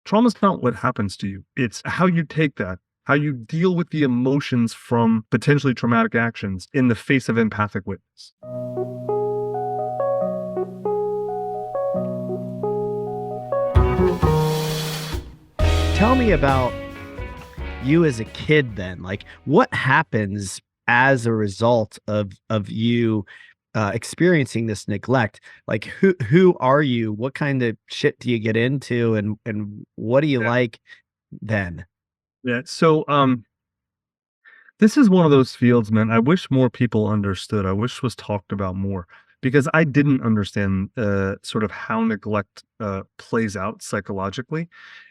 Trauma's not what happens to you. It's how you take that, how you deal with the emotions from potentially traumatic actions in the face of empathic witness. Tell me about you as a kid then. Like, what happens as a result of you experiencing this neglect? Like, who are you? What kind of shit do you get into, and what do you Yeah. like then? Yeah. So this is one of those fields, man. I wish more people understood. I wish was talked about more because I didn't understand sort of how neglect plays out psychologically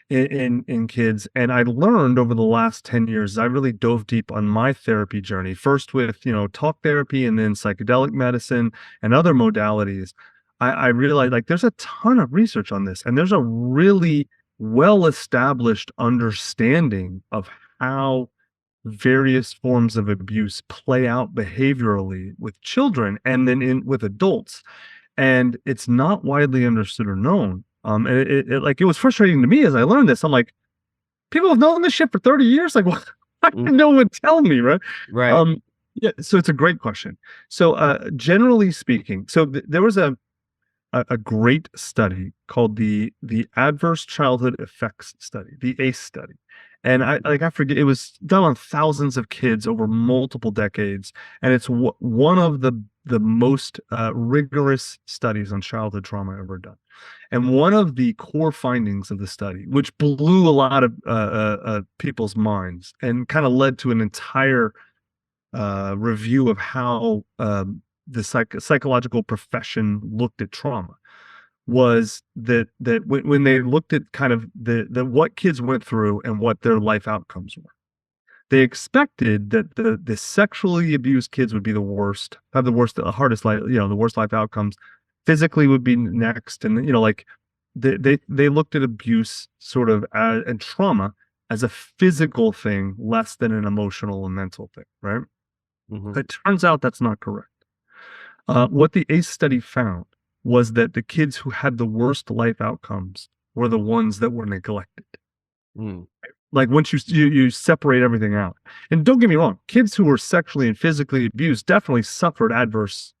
in kids. And I learned over the last 10 years, I really dove deep on my therapy journey, first with, talk therapy and then psychedelic medicine and other modalities. I realized like there's a ton of research on this, and there's a really well established understanding of how various forms of abuse play out behaviorally with children and then in with adults, and it's not widely understood or known. And like it was frustrating to me as I learned this. I'm like, people have known this shit for 30 years. Like, why Mm, did no one tell me, right? right. um yeah, so it's a great question. So generally speaking, so there was a great study called the Adverse Childhood Effects Study, the ACE study. And I forget, it was done on thousands of kids over multiple decades, and it's one of the most rigorous studies on childhood trauma ever done. And one of the core findings of the study, which blew a lot of people's minds and kind of led to an entire review of how the psychological profession looked at trauma, was that when they looked at kind of the what kids went through and what their life outcomes were, they expected that the sexually abused kids would be the worst, have the worst, the hardest life, the worst life outcomes. Physically would be next, and like they looked at abuse sort of and trauma as a physical thing less than an emotional and mental thing, right? Hmm. It turns out that's not correct. What the ACE study found was that the kids who had the worst life outcomes were the ones that were neglected. Mm. Like once you separate everything out, and don't get me wrong, kids who were sexually and physically abused definitely suffered adverse,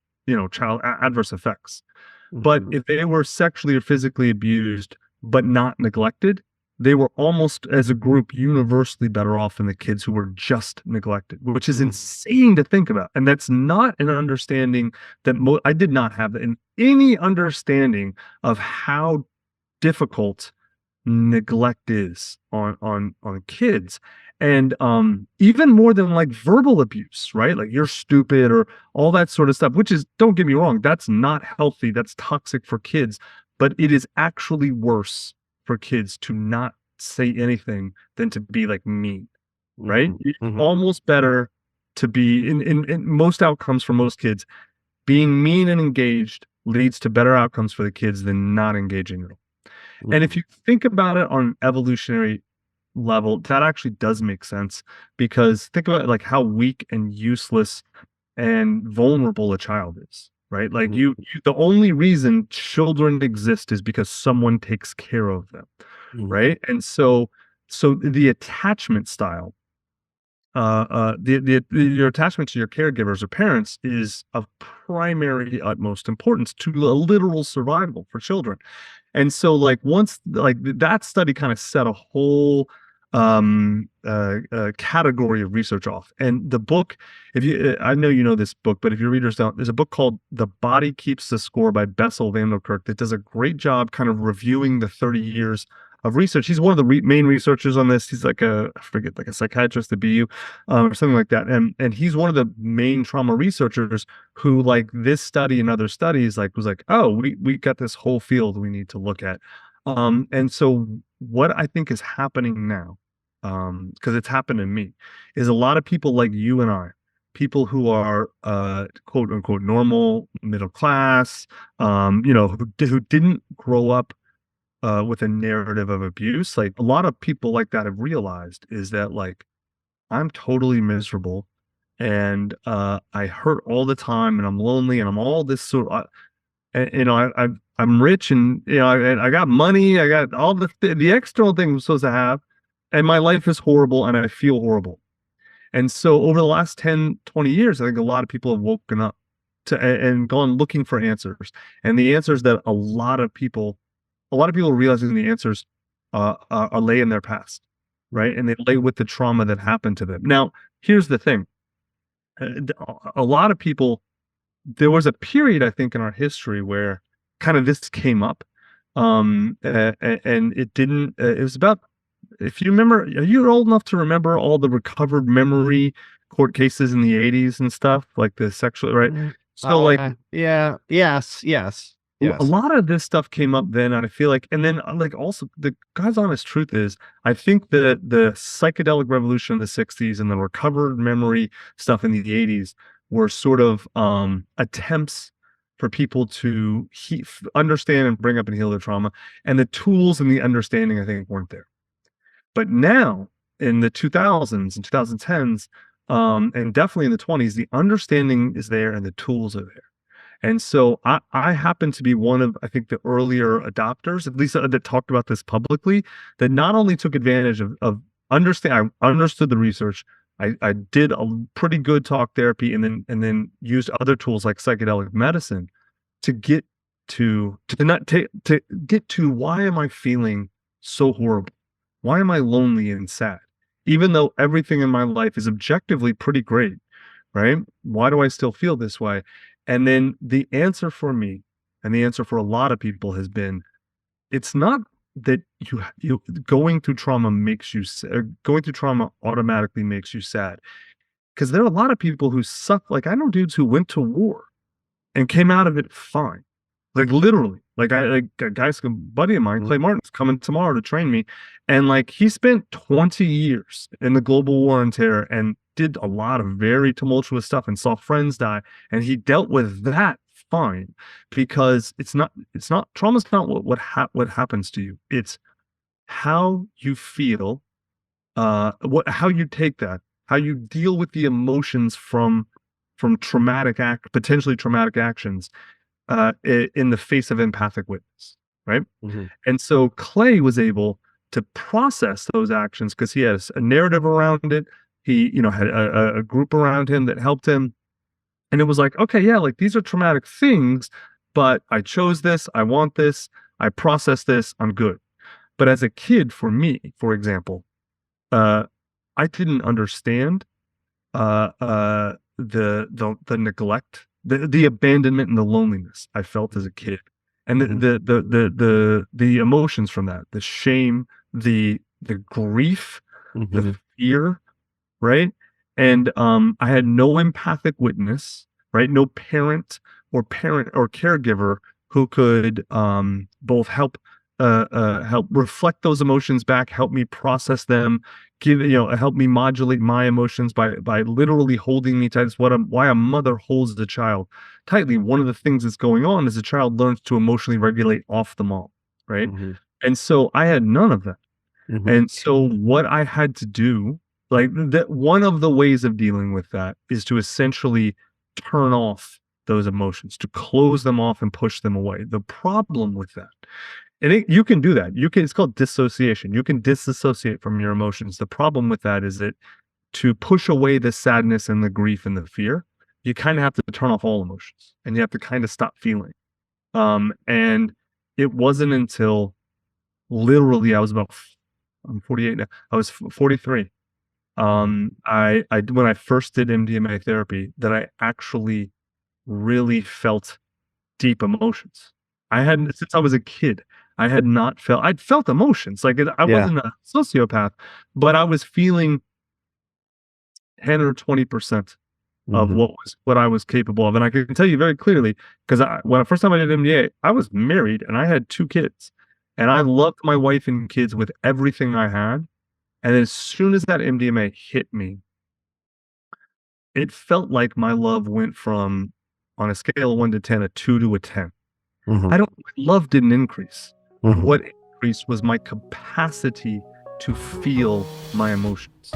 child adverse effects. But Hmm. if they were sexually or physically abused but not neglected, they were almost as a group universally better off than the kids who were just neglected, which is Mm. insane to think about. And that's not an understanding that I did not have in any understanding of how difficult neglect is on kids. And even more than like verbal abuse, right? Like you're stupid or all that sort of stuff, which is, don't get me wrong, that's not healthy, that's toxic for kids, but it is actually worse for kids to not say anything than to be like mean, right? Hmm. It's Hmm. almost better to be in most outcomes for most kids, being mean and engaged leads to better outcomes for the kids than not engaging at all. And if Hmm. you think about it on an evolutionary level, that actually does make sense, because think about like how weak and useless and vulnerable a child is, right? Like the only reason children exist is because someone takes care of them, Hmm. right? And so the attachment style, your attachment to your caregivers or parents is of primary utmost importance to a literal survival for children. And so like once like that study kind of set a whole category of research off. And the book, if you I know you know this book, but if your readers don't, there's a book called The Body Keeps the Score by Bessel van der Kolk that does a great job kind of reviewing the 30 years of research. He's one of the main researchers on this. He's like I forget, like a psychiatrist at BU, or something like that. And he's one of the main trauma researchers who, like this study and other studies, like was like, oh, we got this whole field we need to look at. And so what I think is happening now, because it's happened to me, is a lot of people like you and I, people who are quote unquote normal, middle class, who didn't grow up with a narrative of abuse. Like a lot of people like that have realized is that like I'm totally miserable, and I hurt all the time, and I'm lonely, and I'm all this sort of, And, I'm rich, and I got money, I got all the external things I'm supposed to have, and my life is horrible, and I feel horrible. And so over the last 10, 20 years, I think a lot of people have woken up to and gone looking for answers. And the answers that a lot of people are realizing the answers are lay in their past, right? And they lay with the trauma that happened to them. Now, here's the thing. A lot of people, there was a period, I think, in our history where kind of this came up. And it didn't, it was about, if you remember, are you old enough to remember all the recovered memory court cases in the 80s and stuff, like the sexual, right? So like, yeah, yes, a lot of this stuff came up then, and I feel like, and then like also the God's honest truth is, I think that the psychedelic revolution in the 60s and the recovered memory stuff in the 80s were sort of attempts for people to understand and bring up and heal their trauma, and the tools and the understanding, I think, weren't there. But now in the 2000s and 2010s, and definitely in the 20s, the understanding is there and the tools are there. And so I happen to be one of, I think, the earlier adopters, at least that talked about this publicly, that not only took advantage of understand, I understood the research. I did a pretty good talk therapy, and then used other tools like psychedelic medicine to get to get to why am I feeling so horrible? Why am I lonely and sad? Even though everything in my life is objectively pretty great, right? Why do I still feel this way? And then the answer for me, and the answer for a lot of people, has been, it's not that you going through trauma makes you going through trauma automatically makes you sad. Because there are a lot of people who suck. Like, I know dudes who went to war and came out of it fine. Like, literally. Like, a guy's a buddy of mine, Clay Martin's coming tomorrow to train me. And like, he spent 20 years in the global war on terror and did a lot of very tumultuous stuff and saw friends die. And he dealt with that fine, because it's not trauma's not what happens to you. It's how you feel, how you take that, how you deal with the emotions from potentially traumatic actions, in the face of empathic witness, right? And so Clay was able to process those actions because he has a narrative around it. He, had a group around him that helped him. And it was like, okay, yeah, like, these are traumatic things, but I chose this, I want this, I process this, I'm good. But as a kid, for me, for example, I didn't understand the neglect, the abandonment and the loneliness I felt as a kid, and the emotions from that, the shame, the grief, the fear, right? And I had no empathic witness, right? No parent or caregiver who could both help reflect those emotions back, help me process them, help me modulate my emotions by literally holding me tight. It's why a mother holds the child tightly. One of the things that's going on is the child learns to emotionally regulate off the mom, right? And so I had none of that. And so what I had to do, like, that one of the ways of dealing with that is to essentially turn off those emotions, to close them off and push them away. The problem with that, and you can do that. It's called dissociation. You can disassociate from your emotions. The problem with that is that to push away the sadness and the grief and the fear, you kind of have to turn off all emotions, and you have to kind of stop feeling. And it wasn't until literally I'm 48 now. I was 43. When I first did MDMA therapy, that I actually really felt deep emotions. I hadn't, since I was a kid, I'd felt emotions. Like, I wasn't a sociopath, but I was feeling 10 or 20% of what I was capable of. And I can tell you very clearly, because when the first time I did MDA, I was married and I had 2 kids, and I loved my wife and kids with everything I had. And as soon as that MDMA hit me, it felt like my love went from, on a scale of 1 to 10, a 2 to a 10. Love didn't increase. What increased was my capacity to feel my emotions.